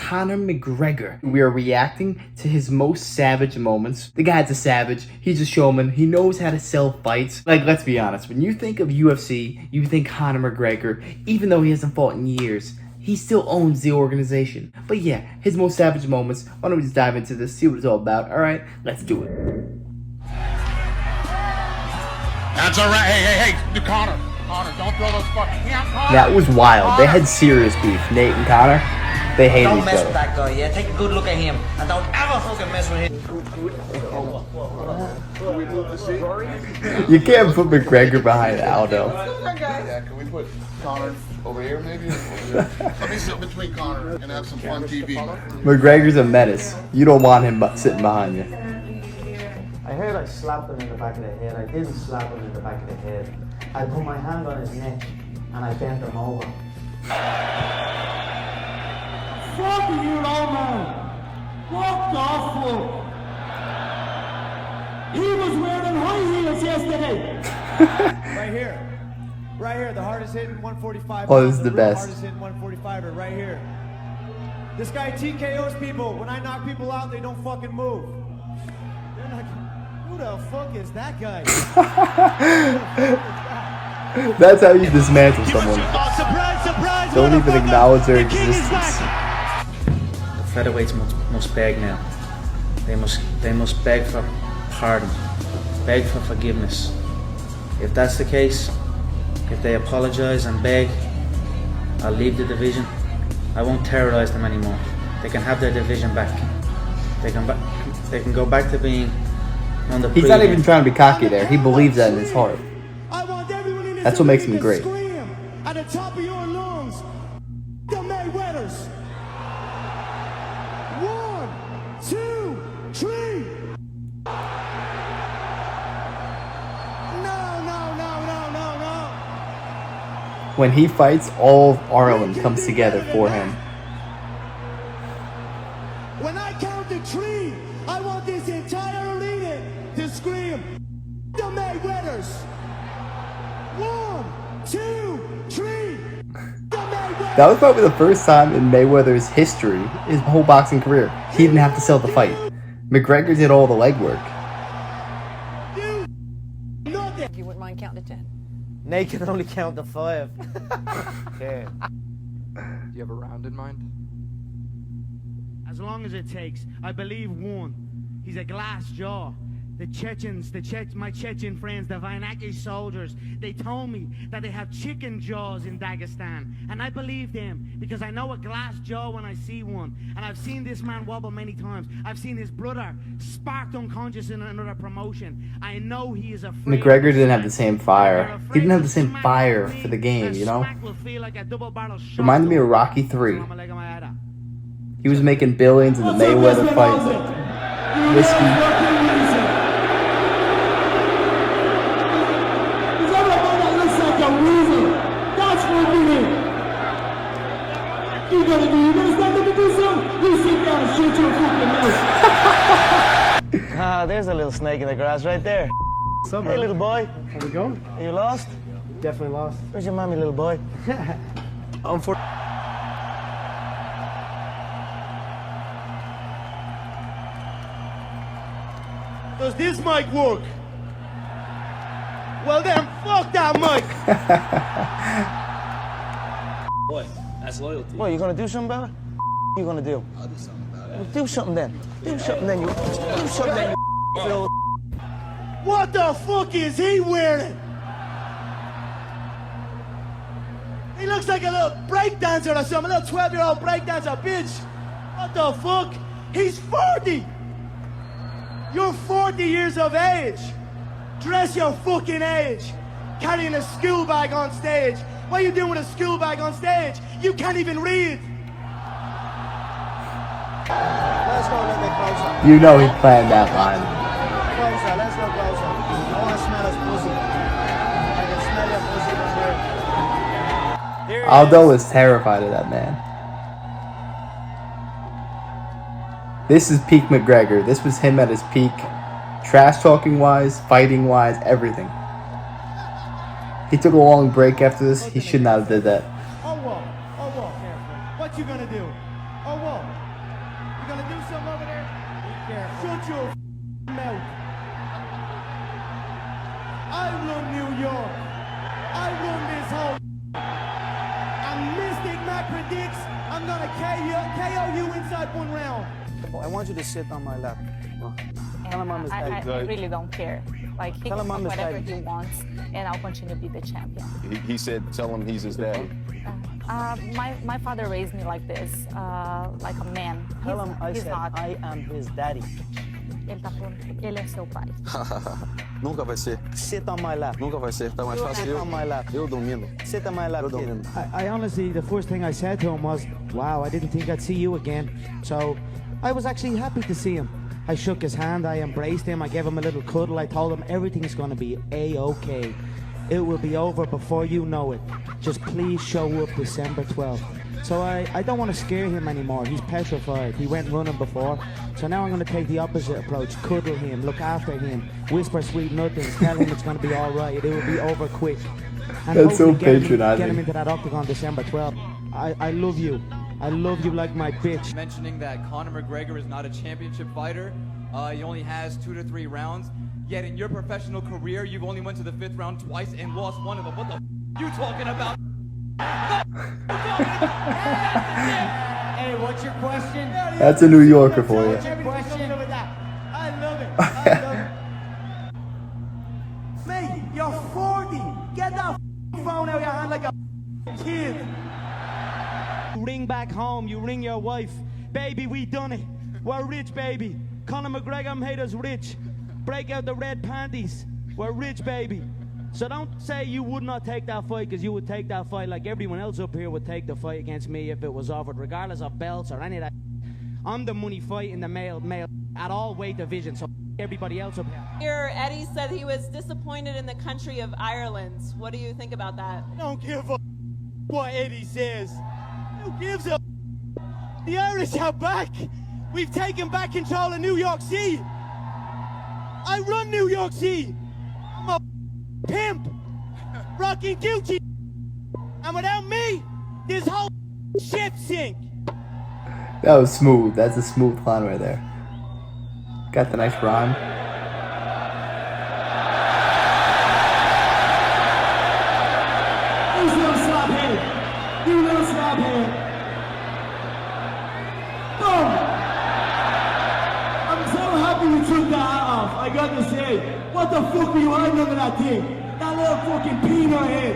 Conor McGregor. We are reacting to his most savage moments. The guy's a savage. He's a showman. He knows how to sell fights. Like, let's be honest. When you think of UFC, you think Conor McGregor. Even though he hasn't fought in years, he still owns the organization. But yeah, his most savage moments. Why don't we just dive into this, see what it's all about. Alright, let's do it. That's alright. Hey, Conor, don't throw those fucking hands. That was wild. They had serious beef. Nate and Conor, they hated each other. Don't mess with that guy, yeah? Take a good look at him and don't ever fucking mess with him. You can't put McGregor behind Aldo. Yeah, can we put Conor over here maybe? Let me sit between Conor and have some fun TV. McGregor's a menace. You don't want him sitting behind you. I heard I slapped him in the back of the head. I didn't slap him in the back of the head. I put my hand on his neck and I bent him over. Fuck you, old man! What the fuck? He was wearing high heels yesterday! Right here, the hardest hitting 145. Oh, this is the best. Hardest hitting 145er, right here. This guy TKOs people. When I knock people out, they don't fucking move. They're like, who the fuck is that guy? That's how you dismantle someone. Surprise! Don't even acknowledge their existence. The featherweights must beg now. They must beg for pardon, beg for forgiveness. If that's the case, if they apologize and beg, I'll leave the division. I won't terrorize them anymore. They can have their division back. They can go back to being on the. He's not even trying to be cocky there. He believes that in his heart. That's what makes him great. At the top of your lungs, the Mayweathers. 1, 2, 3. No. When he fights, all of Ireland comes together for him. When I count to 3, I want this entire arena to scream, the Mayweathers. 1, 2, 3. That was probably the first time in Mayweather's history, his whole boxing career, he didn't have to sell the fight. McGregor did all the legwork. You wouldn't mind counting to 10? Nate can only count to 5. Okay. Do you have a round in mind? As long as it takes. I believe 1. He's a glass jaw. My Chechen friends, the Vainaki soldiers, they told me that they have chicken jaws in Dagestan. And I believe them because I know a glass jaw when I see one. And I've seen this man wobble many times. I've seen his brother sparked unconscious in another promotion. I know he is afraid. McGregor didn't have the same fire. He didn't have the same fire for the game, you know? Reminded me of Rocky 3. He was making billions in the Mayweather fight. Whiskey. There's a little snake in the grass right there. Hey, little boy. How's it going? Are you lost? Definitely lost. Where's your mommy, little boy? Does this mic work? Well then, fuck that mic! Boy, that's loyalty. What, you gonna do something about it? What you gonna do? I'll do something about it. Well, do something then. Do something then, you little. What the fuck is he wearing? He looks like a little breakdancer or something, a little 12-year-old breakdancer, bitch. What the fuck? He's 40! You're 40 years of age. Dress your fucking age. Carrying a school bag on stage. What are you doing with a school bag on stage? You can't even read. Let's go a little bit closer. You know he planned that line. Closer, let's go closer. I want to smell his pussy. I can smell your pussy from here. Aldo was terrified of that man. This is peak McGregor. This was him at his peak. Trash talking wise, fighting wise, everything. He took a long break after this. He should not have did that. Oh, whoa. What you gonna do? Oh, whoa. Shut your mouth. I run New York. I run this whole. And Mystic Mac predicts I'm gonna KO you inside 1 round. I want you to sit on my lap. Tell him I'm his daddy. I really don't care. Like, he Tell can him I'm do his whatever daddy. he wants, and I'll continue to be the champion. He said, tell him he's his daddy. My father raised me like this, like a man. Tell him I He's said not. I am his daddy. Ele tá falando que ele é seu pai. Nunca vai ser. Sit on my lap. Nunca vai ser. Tá mais fácil Sit on my lap. eu domino. Sit on my lap, kid. I honestly, the first thing I said to him was, wow, I didn't think I'd see you again. So I was actually happy to see him. I shook his hand, I embraced him, I gave him a little cuddle, I told him everything's gonna be A-okay. It will be over before you know it. Just please show up December 12th. So I don't want to scare him anymore. He's petrified. He went running before. So now I'm going to take the opposite approach. Cuddle him, look after him, whisper sweet nothings, tell him it's going to be all right. It will be over quick. And That's so hopefully patronizing. Get him into that octagon December 12th. I love you. I love you like my bitch. Mentioning that Conor McGregor is not a championship fighter. He only has 2 to 3 rounds. Yet in your professional career, you've only went to the 5th round twice and lost one of them. What the you talking about? Hey, what's your question? That's a New Yorker for you. What's your question? I love it. I love it. Mate, you're 40. Get that phone out of your hand like a kid. Ring back home. You ring your wife. Baby, we done it. We're rich, baby. Conor McGregor made us rich. Break out the red panties. We're rich, baby. So don't say you would not take that fight, because you would take that fight like everyone else up here would take the fight against me if it was offered, regardless of belts or any of that. I'm the money fight in the male at all weight divisions, so everybody else up here. Here, Eddie said he was disappointed in the country of Ireland. What do you think about that? I don't give a what Eddie says. Who gives a? The Irish are back. We've taken back control of New York City. I run New York City. I'm a pimp, rocking Gucci. And without me, this whole ship sink. That was smooth. That's a smooth plan right there. Got the nice rhyme. You little slaphead. You little slaphead. Boom. I'm so happy you took that off. I got to say, what the fuck were you hiding under that thing? That little fucking peanut head.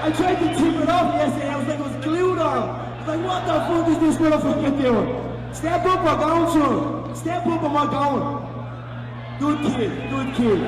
I tried to tip it off yesterday. I was like, it was glued on. I was like, what the fuck is this motherfucker doing? Step up or down, son. Step up or I'm going. Good kid, good kid.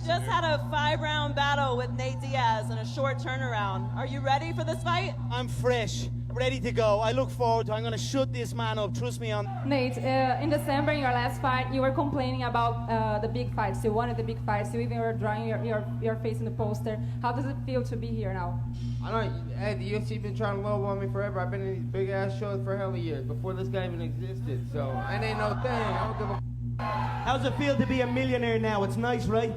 Just had a 5-round battle with Nate Diaz in a short turnaround. Are you ready for this fight? I'm fresh, ready to go. I look forward to it. I'm going to shut this man up. Trust me on. Nate, in December, in your last fight, you were complaining about the big fights. You wanted the big fights. You even were drawing your face in the poster. How does it feel to be here now? I don't. Hey, the UFC been trying to lowball me forever. I've been in these big ass shows for hell of years before this guy even existed. So it ain't no thing. I don't give a. How's it feel to be a millionaire now? It's nice, right?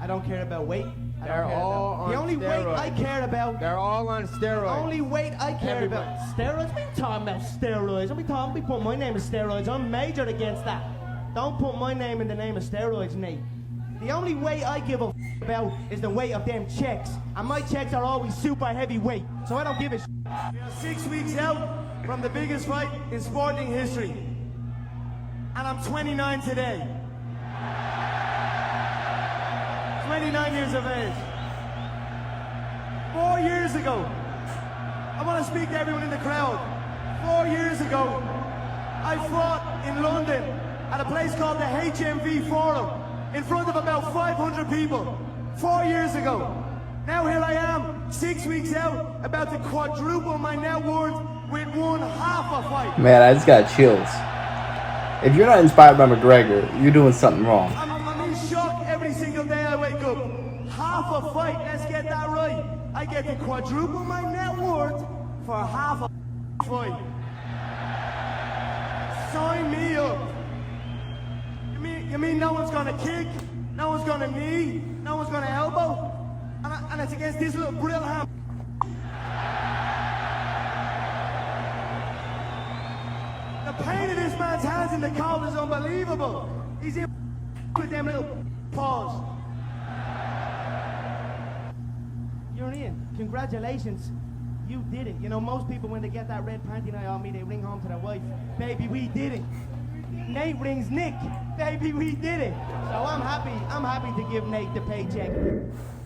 I don't care about weight. They're all on the only steroids. weight I care about. They're all on steroids. The only weight I care about. Steroids? What are you talking about? Steroids? Don't be putting my name in steroids. I'm majored against that. Don't put my name in the name of steroids, Nate. The only weight I give a about is the weight of them checks. And my checks are always super heavyweight. So I don't give a shit. We are 6 weeks out from the biggest fight in sporting history. And I'm 29 today. 29 years of age. 4 years ago, I want to speak to everyone in the crowd. 4 years ago, I fought in London at a place called the HMV Forum in front of about 500 people. 4 years ago. Now here I am, 6 weeks out, about to quadruple my net worth with one half a fight. Man, I just got chills. If you're not inspired by McGregor, you're doing something wrong. I'm in shock every single day I wake up. Half a fight, let's get that right. I get to quadruple my net worth for half a fight. Sign me up. You mean no one's gonna kick, no one's gonna knee, no one's gonna elbow? And it's against this little brill ham. The pain in this man's hands in the cold is unbelievable. He's in with them little paws. You're in. Congratulations. You did it. You know, most people, when they get that red panty night on me, they ring home to their wife. Baby, we did it. Nate rings Nick. Baby, we did it. So I'm happy to give Nate the paycheck.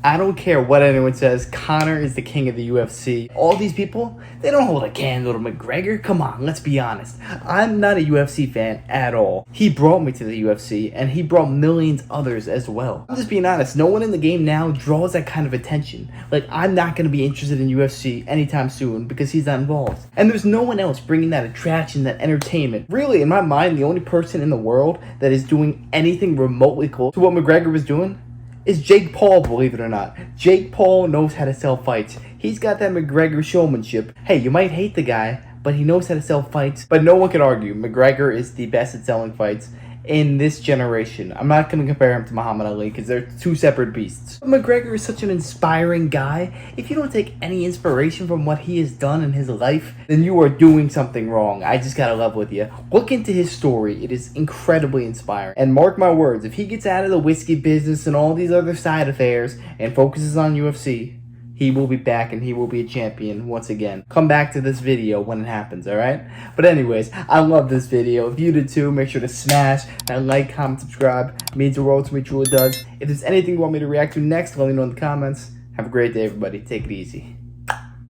I don't care what anyone says, Conor is the king of the UFC. All these people, they don't hold a candle to McGregor. Come on, let's be honest. I'm not a UFC fan at all. He brought me to the UFC, and he brought millions others as well. I'm just being honest, no one in the game now draws that kind of attention. Like, I'm not going to be interested in UFC anytime soon because he's not involved. And there's no one else bringing that attraction, that entertainment. Really, in my mind, the only person in the world that is doing anything remotely close to what McGregor was doing is Jake Paul, believe it or not. Jake Paul knows how to sell fights. He's got that McGregor showmanship. Hey, you might hate the guy, but he knows how to sell fights. But no one can argue, McGregor is the best at selling fights in this generation. I'm not going to compare him to Muhammad Ali because they're two separate beasts. But McGregor is such an inspiring guy. If you don't take any inspiration from what he has done in his life, then you are doing something wrong. I just gotta level with you. Look into his story. It is incredibly inspiring. And mark my words, if he gets out of the whiskey business and all these other side affairs and focuses on UFC, he will be back and he will be a champion once again. Come back to this video when it happens, alright? But anyways, I love this video. If you did too, make sure to smash that like, comment, subscribe. It means the world to me, truly does. If there's anything you want me to react to next, let me know in the comments. Have a great day, everybody. Take it easy.